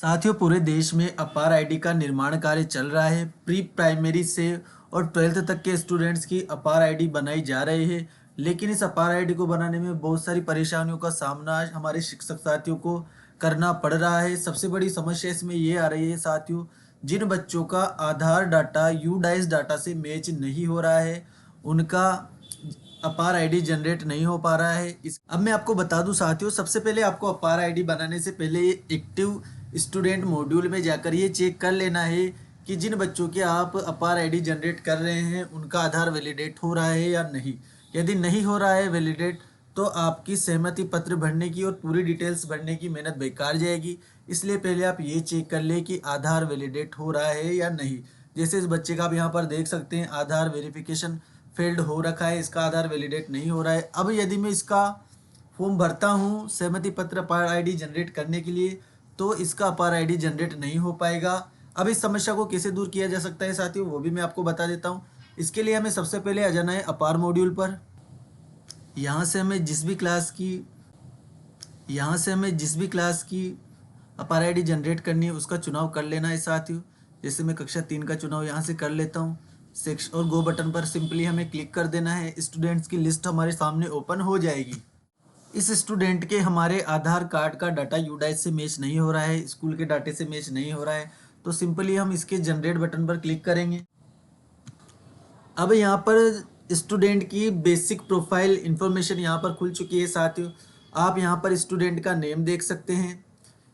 साथियों, पूरे देश में अपार आईडी का निर्माण कार्य चल रहा है। प्री प्राइमरी से और 12th तक के स्टूडेंट्स की अपार आईडी बनाई जा रही है। लेकिन इस अपार आईडी को बनाने में बहुत सारी परेशानियों का सामना हमारे शिक्षक साथियों को करना पड़ रहा है। सबसे बड़ी समस्या इसमें ये आ रही है साथियों, जिन बच्चों का आधार डाटा यूडाइस डाटा से मैच नहीं हो रहा है, उनका अपार आईडी जनरेट नहीं हो पा रहा है। इस अब मैं आपको बता दूं साथियों, सबसे पहले आपको अपार आईडी बनाने से पहले एक्टिव स्टूडेंट मॉड्यूल में जाकर ये चेक कर लेना है कि जिन बच्चों के आप अपार आईडी जनरेट कर रहे हैं उनका आधार वैलिडेट हो रहा है या नहीं। यदि नहीं हो रहा है वैलिडेट, तो आपकी सहमति पत्र भरने की और पूरी डिटेल्स भरने की मेहनत बेकार जाएगी। इसलिए पहले आप ये चेक कर ले कि आधार वैलिडेट हो रहा है या नहीं। जैसे इस बच्चे का आप यहाँ पर देख सकते हैं, आधार वेरिफिकेशन फेल्ड हो रखा है, इसका आधार वैलिडेट नहीं हो रहा है। अब यदि मैं इसका फॉर्म भरता हूँ सहमति पत्र अपार आईडी जनरेट करने के लिए, तो इसका अपार आईडी जनरेट नहीं हो पाएगा। अब इस समस्या को कैसे दूर किया जा सकता है साथियों, वो भी मैं आपको बता देता हूँ। इसके लिए हमें सबसे पहले आ जाना है अपार मॉड्यूल पर। यहाँ से हमें जिस भी क्लास की अपार आईडी जनरेट करनी है उसका चुनाव कर लेना है साथियों। जैसे मैं कक्षा 3 का चुनाव यहाँ से कर लेता हूँ। सेक्शन और गो बटन पर सिंपली हमें क्लिक कर देना है। स्टूडेंट्स की लिस्ट हमारे सामने ओपन हो जाएगी। इस स्टूडेंट के हमारे आधार कार्ड का डाटा यूडाइस से मैच नहीं हो रहा है, स्कूल के डाटे से मैच नहीं हो रहा है, तो सिंपली हम इसके जनरेट बटन पर क्लिक करेंगे। अब यहाँ पर स्टूडेंट की बेसिक प्रोफाइल इंफॉर्मेशन यहाँ पर खुल चुकी है साथियों। आप यहाँ पर स्टूडेंट का नेम देख सकते हैं,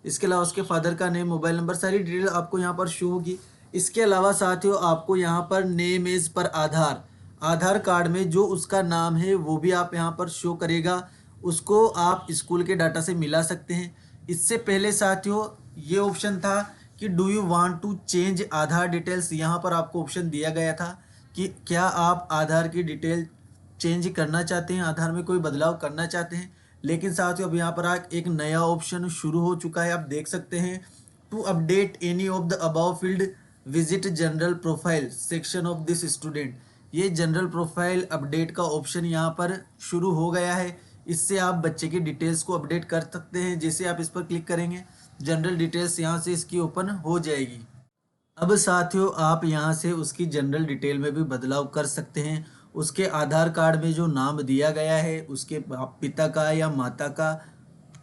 इसके अलावा उसके फादर का नेम, मोबाइल नंबर, सारी डिटेल आपको यहाँ पर शो होगी। इसके अलावा साथियों आपको यहाँ पर नेम एज पर आधार कार्ड में जो उसका नाम है वो भी आप यहाँ पर शो करेगा, उसको आप स्कूल के डाटा से मिला सकते हैं। इससे पहले साथियों ये ऑप्शन था कि do you want to change Aadhaar details. यहाँ पर आपको ऑप्शन दिया गया था कि क्या आप आधार की डिटेल चेंज करना चाहते हैं, आधार में कोई बदलाव करना चाहते हैं। लेकिन साथियों अब यहाँ पर एक नया ऑप्शन शुरू हो चुका है, आप देख सकते हैं। To update any of the above field visit general profile section of this student. ये जनरल प्रोफाइल अपडेट का ऑप्शन यहाँ पर शुरू हो गया है। इससे आप बच्चे की डिटेल्स को अपडेट कर सकते हैं। जैसे आप इस पर क्लिक करेंगे, जनरल डिटेल्स यहाँ से इसकी ओपन हो जाएगी। अब साथियों आप यहाँ से उसकी जनरल डिटेल में भी बदलाव कर सकते हैं। उसके आधार कार्ड में जो नाम दिया गया है उसके पिता का या माता का,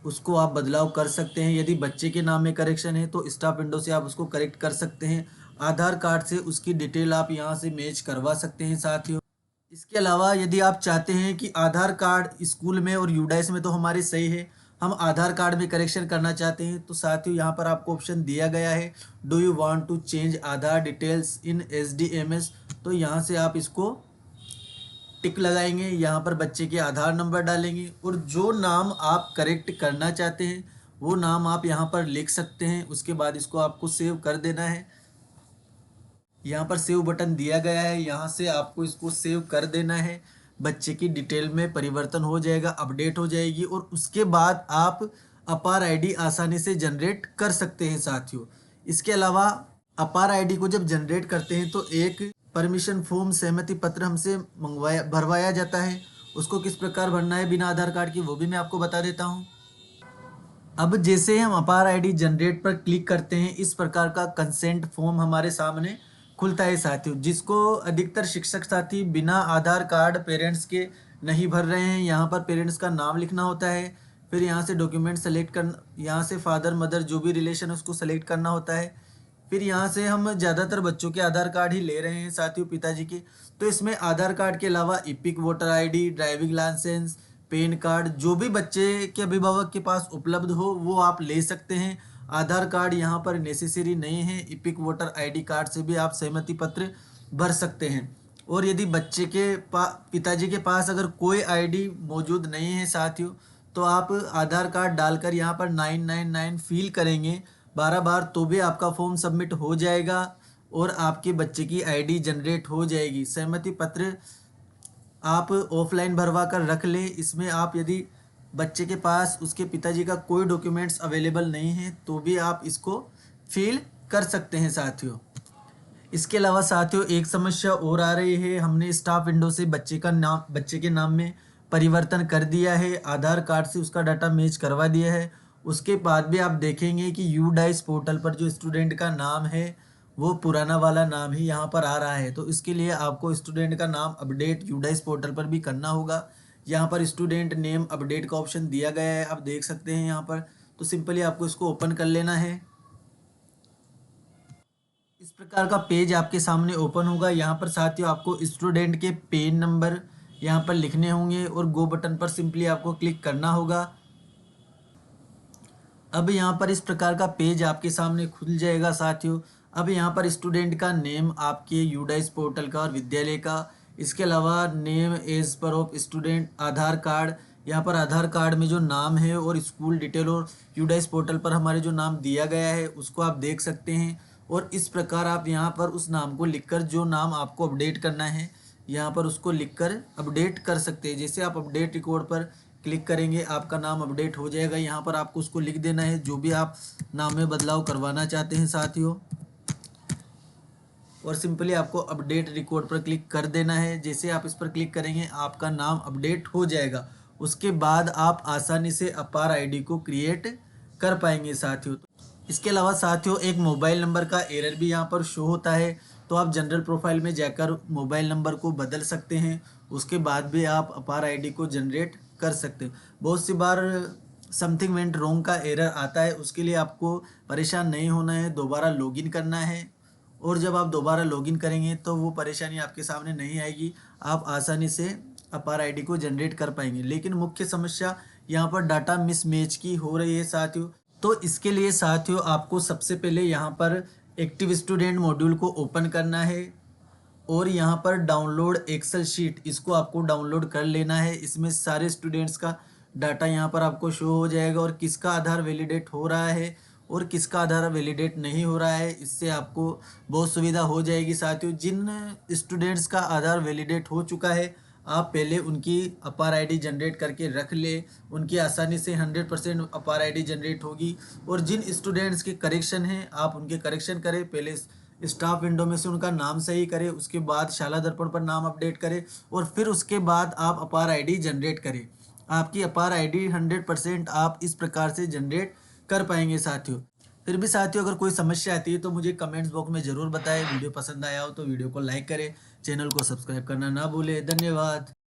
उसको आप बदलाव कर सकते हैं। यदि बच्चे के नाम में करेक्शन है तो स्टाफ विंडो से आप उसको करेक्ट कर सकते हैं। आधार कार्ड से उसकी डिटेल आप यहाँ से मैच करवा सकते हैं साथियों। इसके अलावा यदि आप चाहते हैं कि आधार कार्ड स्कूल में और यूडाइस में तो हमारे सही है, हम आधार कार्ड में करेक्शन करना चाहते हैं, तो साथियों यहाँ पर आपको ऑप्शन दिया गया है do you want to change Aadhaar details in SDMS। तो यहाँ से आप इसको टिक लगाएंगे, यहाँ पर बच्चे के आधार नंबर डालेंगे और जो नाम आप करेक्ट करना चाहते हैं वो नाम आप यहाँ पर लिख सकते हैं। उसके बाद इसको आपको सेव कर देना है। यहाँ पर सेव बटन दिया गया है, यहाँ से आपको इसको सेव कर देना है। बच्चे की डिटेल में परिवर्तन हो जाएगा, अपडेट हो जाएगी और उसके बाद आप अपार आईडी आसानी से जनरेट कर सकते हैं साथियों। इसके अलावा अपार आईडी को जब जनरेट करते हैं तो एक परमिशन फॉर्म सहमति पत्र हमसे भरवाया जाता है। उसको किस प्रकार भरना है बिना आधार कार्ड की, वो भी मैं आपको बता देता हूँ। अब जैसे हम अपार आईडी जनरेट पर क्लिक करते हैं, इस प्रकार का कंसेंट फॉर्म हमारे सामने खुलता है साथियों, जिसको अधिकतर शिक्षक साथी बिना आधार कार्ड पेरेंट्स के नहीं भर रहे हैं। यहाँ पर पेरेंट्स का नाम लिखना होता है, फिर यहाँ से डॉक्यूमेंट सेलेक्ट करना, यहाँ से फादर मदर जो भी रिलेशन है उसको सेलेक्ट करना होता है। फिर यहाँ से हम ज़्यादातर बच्चों के आधार कार्ड ही ले रहे हैं साथियों, पिताजी के, तो इसमें आधार कार्ड के अलावा EPIC voter ID, driving licence, PAN card, जो भी बच्चे के अभिभावक के पास उपलब्ध हो वो आप ले सकते हैं। आधार कार्ड यहाँ पर नेसेसरी नहीं है, इपिक वोटर आईडी कार्ड से भी आप सहमति पत्र भर सकते हैं। और यदि बच्चे के पिताजी के पास अगर कोई आईडी मौजूद नहीं है साथियों, तो आप आधार कार्ड डालकर यहाँ पर 999 फिल करेंगे 12 बार, तो भी आपका फॉर्म सबमिट हो जाएगा और आपके बच्चे की आईडी जनरेट हो जाएगी। सहमति पत्र आप ऑफलाइन भरवा कर रख लें। इसमें आप यदि बच्चे के पास उसके पिताजी का कोई डॉक्यूमेंट्स अवेलेबल नहीं है तो भी आप इसको फिल कर सकते हैं साथियों। इसके अलावा साथियों एक समस्या और आ रही है, हमने स्टाफ विंडो से बच्चे के नाम में परिवर्तन कर दिया है, आधार कार्ड से उसका डाटा मैच करवा दिया है उसके बाद भी आप देखेंगे कि यूडाइस पोर्टल पर जो स्टूडेंट का नाम है वो पुराना वाला नाम ही यहाँ पर आ रहा है। तो इसके लिए आपको स्टूडेंट का नाम अपडेट यूडाइस पोर्टल पर भी करना होगा। यहाँ पर स्टूडेंट नेम अपडेट का ऑप्शन दिया गया है, आप देख सकते हैं यहाँ पर। तो सिंपली आपको इसको ओपन कर लेना है। इस प्रकार का पेज आपके सामने ओपन होगा। यहाँ पर साथियों आपको स्टूडेंट के पेन नंबर यहाँ पर लिखने होंगे और गो बटन पर सिंपली आपको क्लिक करना होगा। अब यहाँ पर इस प्रकार का पेज आपके सामने खुल जाएगा साथियों। अब यहाँ पर स्टूडेंट का नेम आपके यूडाइस पोर्टल का और विद्यालय का, इसके अलावा name as per of student, Aadhaar card, यहाँ पर आधार कार्ड में जो नाम है और स्कूल डिटेल और यूडाइस पोर्टल पर हमारे जो नाम दिया गया है उसको आप देख सकते हैं। और इस प्रकार आप यहाँ पर उस नाम को लिखकर जो नाम आपको अपडेट करना है यहाँ पर उसको लिखकर अपडेट कर सकते हैं। जैसे आप अपडेट रिकॉर्ड पर क्लिक करेंगे आपका नाम अपडेट हो जाएगा। यहाँ पर आपको उसको लिख देना है जो भी आप नाम में बदलाव करवाना चाहते हैं साथियों, और सिंपली आपको अपडेट रिकॉर्ड पर क्लिक कर देना है। जैसे आप इस पर क्लिक करेंगे आपका नाम अपडेट हो जाएगा। उसके बाद आप आसानी से अपार आईडी को क्रिएट कर पाएंगे साथियों। इसके अलावा साथियों एक मोबाइल नंबर का एरर भी यहाँ पर शो होता है, तो आप जनरल प्रोफाइल में जाकर मोबाइल नंबर को बदल सकते हैं। उसके बाद भी आप अपार आईडी को जनरेट कर सकते हैं। बहुत सी बार समथिंग वेंट रॉन्ग का एरर आता है, उसके लिए आपको परेशान नहीं होना है, दोबारा लॉगिन करना है। और जब आप दोबारा लॉगिन करेंगे तो वो परेशानी आपके सामने नहीं आएगी, आप आसानी से अपार आईडी को जनरेट कर पाएंगे। लेकिन मुख्य समस्या यहाँ पर डाटा मिसमैच की हो रही है साथियों। तो इसके लिए साथियों आपको सबसे पहले यहाँ पर एक्टिव स्टूडेंट मॉड्यूल को ओपन करना है और यहाँ पर डाउनलोड एक्सेल शीट, इसको आपको डाउनलोड कर लेना है। इसमें सारे स्टूडेंट्स का डाटा यहाँ पर आपको शो हो जाएगा और किसका आधार वैलिडेट हो रहा है और किसका आधार वैलिडेट नहीं हो रहा है। इससे आपको बहुत सुविधा हो जाएगी साथियों। जिन स्टूडेंट्स का आधार वैलिडेट हो चुका है आप पहले उनकी अपार आईडी जनरेट करके रख ले, उनकी आसानी से 100% अपार आईडी जनरेट होगी। और जिन स्टूडेंट्स के करेक्शन हैं आप उनके करेक्शन करें, पहले स्टाफ विंडो में से उनका नाम सही करें, उसके बाद शाला दर्पण पर नाम अपडेट करें और फिर उसके बाद आप अपार आईडी जनरेट करें। आपकी अपार आईडी 100% आप इस प्रकार से जनरेट कर पाएंगे साथियों। फिर भी साथियों अगर कोई समस्या आती है तो मुझे कमेंट्स बॉक्स में ज़रूर बताएं। वीडियो पसंद आया हो तो वीडियो को लाइक करें, चैनल को सब्सक्राइब करना ना भूलें। धन्यवाद।